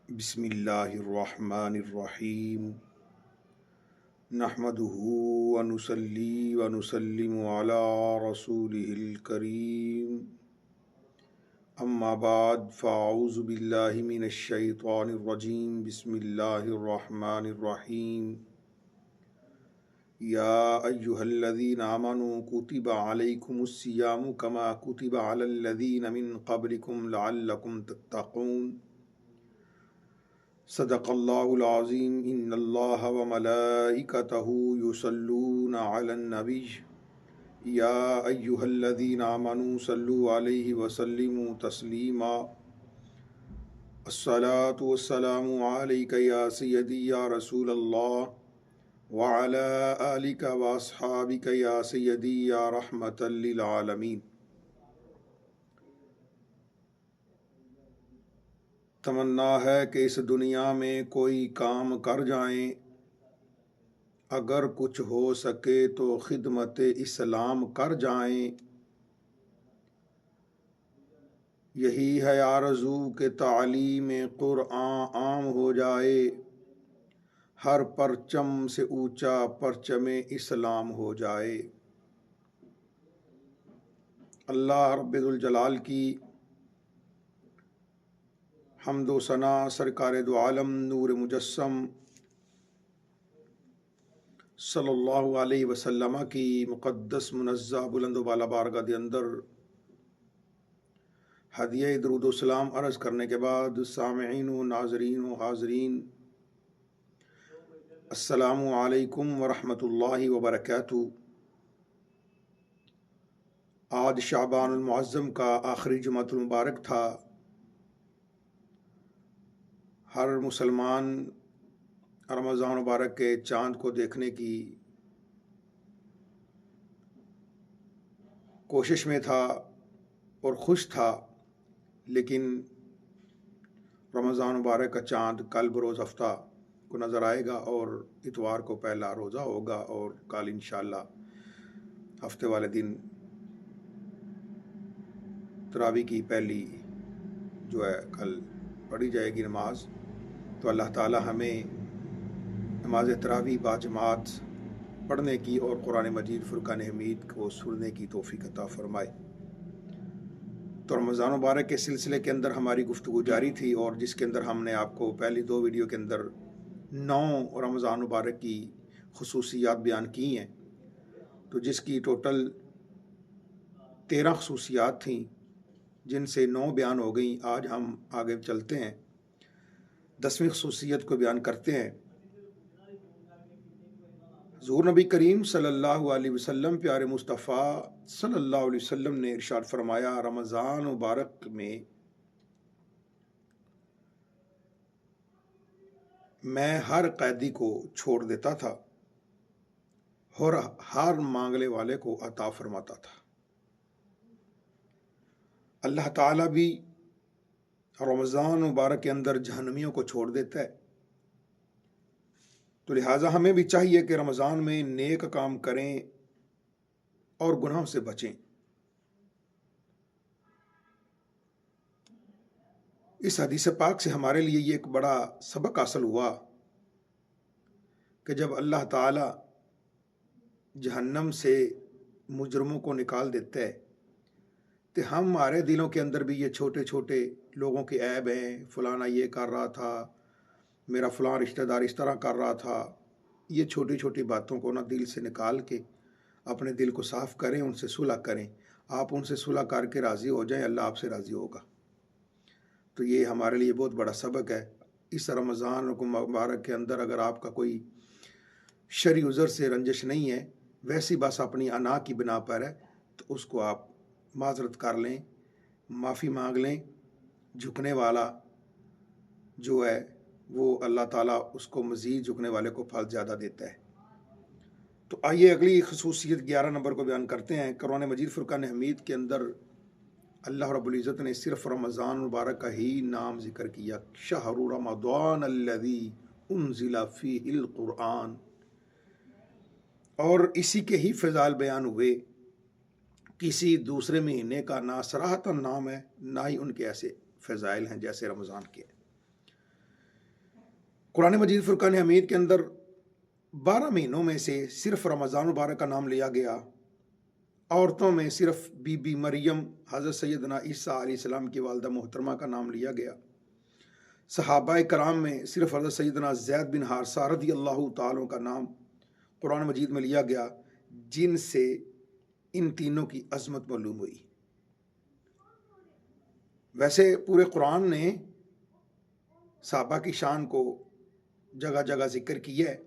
بسم اللہ الرحمن الرحیم نحمده ونصلی ونسلم علی رسوله الکریم اما بعد فاعوذ باللہ من الشیطان الرجیم بسم اللہ الرحمن الرحیم یا ایہا الذین آمنوا کتب علیکم الصیام کما کتب علی الذین من قبلکم لعلکم تتقون صدق اللہ العظیم ان اللہ وملائکتہ یصلون علی النبی یا ایہا الذین آمنوا صلوا علیہ وسلموا تسلیما الصلاۃ والسلام علیک یا سیدی یا رسول اللہ وعلی آلک واصحابک یا سیدی یا رحمۃ للعالمین۔ تمنا ہے کہ اس دنیا میں کوئی کام کر جائیں، اگر کچھ ہو سکے تو خدمت اسلام کر جائیں۔ یہی ہے آرزو کہ تعلیم قرآن عام ہو جائے، ہر پرچم سے اونچا پرچم اسلام ہو جائے۔ اللہ رب ذوالجلال کی حمد و ثنا سرکار دو عالم نور مجسم صلی اللہ علیہ وسلم کی مقدس منزہ بلند و بالا بارگاہ دے اندر ہدیہ درود و سلام عرض کرنے کے بعد سامعین و ناظرین و حاضرین السلام علیکم ورحمۃ اللہ وبرکاتہ۔ آج شعبان المعظم کا آخری جمعۃ المبارک تھا۔ ہر مسلمان رمضان مبارک کے چاند کو دیکھنے کی کوشش میں تھا اور خوش تھا، لیکن رمضان مبارک کا چاند کل بروز ہفتہ کو نظر آئے گا اور اتوار کو پہلا روزہ ہوگا، اور کل انشاءاللہ ہفتے والے دن تراویح کی پہلی جو ہے کل پڑھی جائے گی نماز۔ تو اللہ تعالی ہمیں نماز تراویح باجماعت پڑھنے کی اور قرآن مجید فرقان حمید کو سننے کی توفیق عطا فرمائے۔ تو رمضان مبارک کے سلسلے کے اندر ہماری گفتگو جاری تھی، اور جس کے اندر ہم نے آپ کو پہلی 2 ویڈیو کے اندر 9 رمضان مبارک کی خصوصیات بیان کی ہیں، تو جس کی ٹوٹل 13 خصوصیات تھیں، جن سے 9 بیان ہو گئیں۔ آج ہم آگے چلتے ہیں، 10ویں خصوصیت کو بیان کرتے ہیں۔ حضور نبی کریم صلی اللہ علیہ وسلم پیارے مصطفیٰ صلی اللہ علیہ وسلم نے ارشاد فرمایا، رمضان مبارک میں میں ہر قیدی کو چھوڑ دیتا تھا اور ہر مانگنے والے کو عطا فرماتا تھا۔ اللہ تعالیٰ بھی رمضان مبارک کے اندر جہنمیوں کو چھوڑ دیتا ہے، تو لہٰذا ہمیں بھی چاہیے کہ رمضان میں نیک کام کریں اور گناہوں سے بچیں۔ اس حدیث پاک سے ہمارے لیے یہ ایک بڑا سبق حاصل ہوا کہ جب اللہ تعالیٰ جہنم سے مجرموں کو نکال دیتا ہے، تو ہمارے دلوں کے اندر بھی یہ چھوٹے چھوٹے لوگوں کے عیب ہیں، فلانا یہ کر رہا تھا، میرا فلاں رشتہ دار اس طرح کر رہا تھا، یہ چھوٹی چھوٹی باتوں کو دل سے نکال کے اپنے دل کو صاف کریں، ان سے صلح کریں۔ آپ ان سے صلح کر کے راضی ہو جائیں، اللہ آپ سے راضی ہوگا۔ تو یہ ہمارے لیے بہت بڑا سبق ہے۔ اس رمضان مبارک کے اندر اگر آپ کا کوئی شرعی عذر سے رنجش نہیں ہے، ویسی بس اپنی انا کی بنا پر ہے، تو اس کو آپ معذرت کر لیں، معافی مانگ لیں۔ جھکنے والا جو ہے وہ اللہ تعالیٰ اس کو مزید جھکنے والے کو پھل زیادہ دیتا ہے۔ تو آئیے اگلی خصوصیت 11 نمبر کو بیان کرتے ہیں۔ قرآن مجید فرقان حمید کے اندر اللہ رب العزت نے صرف رمضان مبارک کا ہی نام ذکر کیا، شہر رمضان الذی انزل فیہ القرآن، اور اسی کے ہی فضائل بیان ہوئے۔ کسی دوسرے مہینے کا نہ صراحتاً نام ہے، نہ ہی ان کے ایسے فضائل ہیں جیسے رمضان کے۔ قرآن مجید فرقان حمید کے اندر 12 مہینوں میں سے صرف رمضان مبارک کا نام لیا گیا. عورتوں میں صرف بی بی مریم حضرت سیدنا عیسیٰ علیہ السلام کی والدہ محترمہ کا نام لیا گیا. صحابہ کرام میں صرف حضرت سیدنا زید بن حارثہ رضی اللہ تعالیٰ کا نام قرآن مجید میں لیا گیا، جن سے ان تینوں کی عظمت معلوم ہوئی. ویسے پورے قرآن نے صحابہ کی شان کو جگہ جگہ ذکر کیا ہے،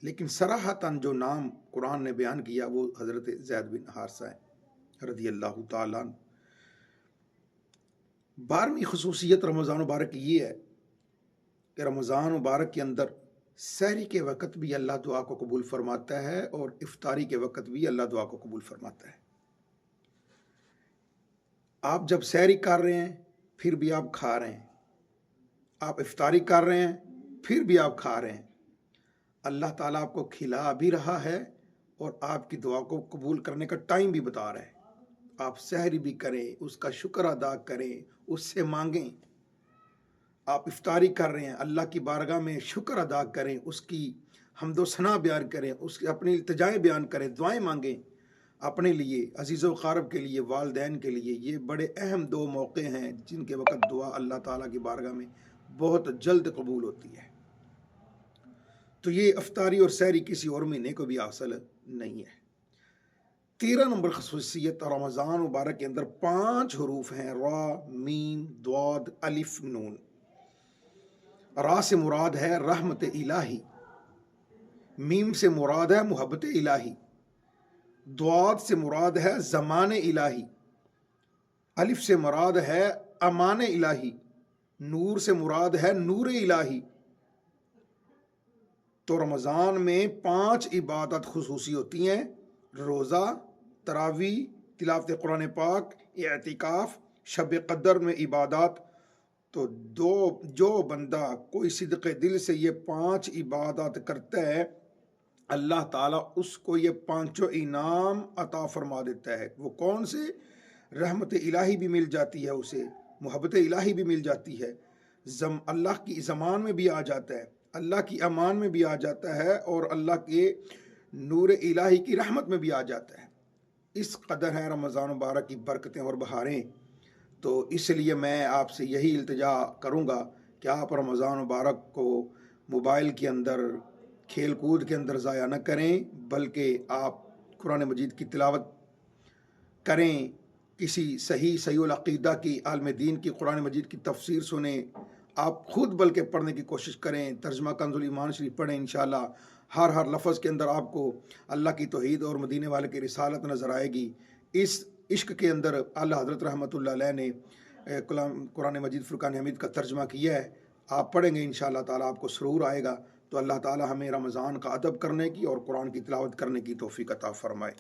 لیکن صراحتاً جو نام قرآن نے بیان کیا وہ حضرت زید بن حارثہ ہے رضی اللہ تعالیٰ عنہ. 12ویں خصوصیت رمضان مبارک کی یہ ہے کہ رمضان مبارک کے اندر سحری کے وقت بھی اللہ دعا کو قبول فرماتا ہے اور افطاری کے وقت بھی اللہ دعا کو قبول فرماتا ہے. آپ جب سحری کر رہے ہیں پھر بھی آپ کھا رہے ہیں، آپ افطاری کر رہے ہیں پھر بھی آپ کھا رہے ہیں، اللہ تعالیٰ آپ کو کھلا بھی رہا ہے اور آپ کی دعا کو قبول کرنے کا ٹائم بھی بتا رہا ہے. آپ سحری بھی کریں، اس کا شکر ادا کریں، اس سے مانگیں. آپ افطاری کر رہے ہیں، اللہ کی بارگاہ میں شکر ادا کریں، اس کی حمد و ثنا بیان کریں، اس کی اپنی التجائیں بیان کریں، دعائیں مانگیں اپنے لیے، عزیز و اقارب کے لیے، والدین کے لیے. یہ بڑے اہم 2 موقع ہیں جن کے وقت دعا اللہ تعالیٰ کی بارگاہ میں بہت جلد قبول ہوتی ہے. تو یہ افطاری اور سحری کسی اور مہینے کو بھی حاصل نہیں ہے. 13 نمبر خصوصیت رمضان مبارک کے اندر 5 حروف ہیں، را، میم، ضاد، الف، نون. را سے مراد ہے رحمت الہی، میم سے مراد ہے محبت الہی، ضاد سے مراد ہے زمان الہی، الف سے مراد ہے امان الہی، نور سے مراد ہے نور الہی. تو رمضان میں 5 عبادت خصوصی ہوتی ہیں: روزہ، تراویح، تلاوت قرآن پاک، اعتکاف، شب قدر میں عبادات. تو جو بندہ کوئی صدق دل سے یہ 5 عبادات کرتا ہے، اللہ تعالیٰ اس کو یہ 5 انعام عطا فرما دیتا ہے. وہ کون سے؟ رحمت الہی بھی مل جاتی ہے اسے، محبت الہی بھی مل جاتی ہے، اللہ کی زمان میں بھی آ جاتا ہے، اللہ کی امان میں بھی آ جاتا ہے، اور اللہ کے نور الہی کی رحمت میں بھی آ جاتا ہے. اس قدر ہے رمضان مبارک کی برکتیں اور بہاریں. تو اس لیے میں آپ سے یہی التجا کروں گا کہ آپ رمضان مبارک کو موبائل کے اندر، کھیل کود کے اندر ضائع نہ کریں، بلکہ آپ قرآن مجید کی تلاوت کریں، کسی صحیح العقیدہ کی عالم دین کی قرآن مجید کی تفسیر سنیں، آپ خود بلکہ پڑھنے کی کوشش کریں. ترجمہ کنز الایمان شریف پڑھیں، انشاءاللہ ہر لفظ کے اندر آپ کو اللہ کی توحید اور مدینے والے کی رسالت نظر آئے گی. اس عشق کے اندر اعلیٰ حضرت رحمۃ اللہ علیہ نے قرآن مجید فرقان حمید کا ترجمہ کیا ہے. آپ پڑھیں گے انشاءاللہ تعالیٰ آپ کو سرور آئے گا. تو اللہ تعالیٰ ہمیں رمضان کا ادب کرنے کی اور قرآن کی تلاوت کرنے کی توفیق عطا فرمائے.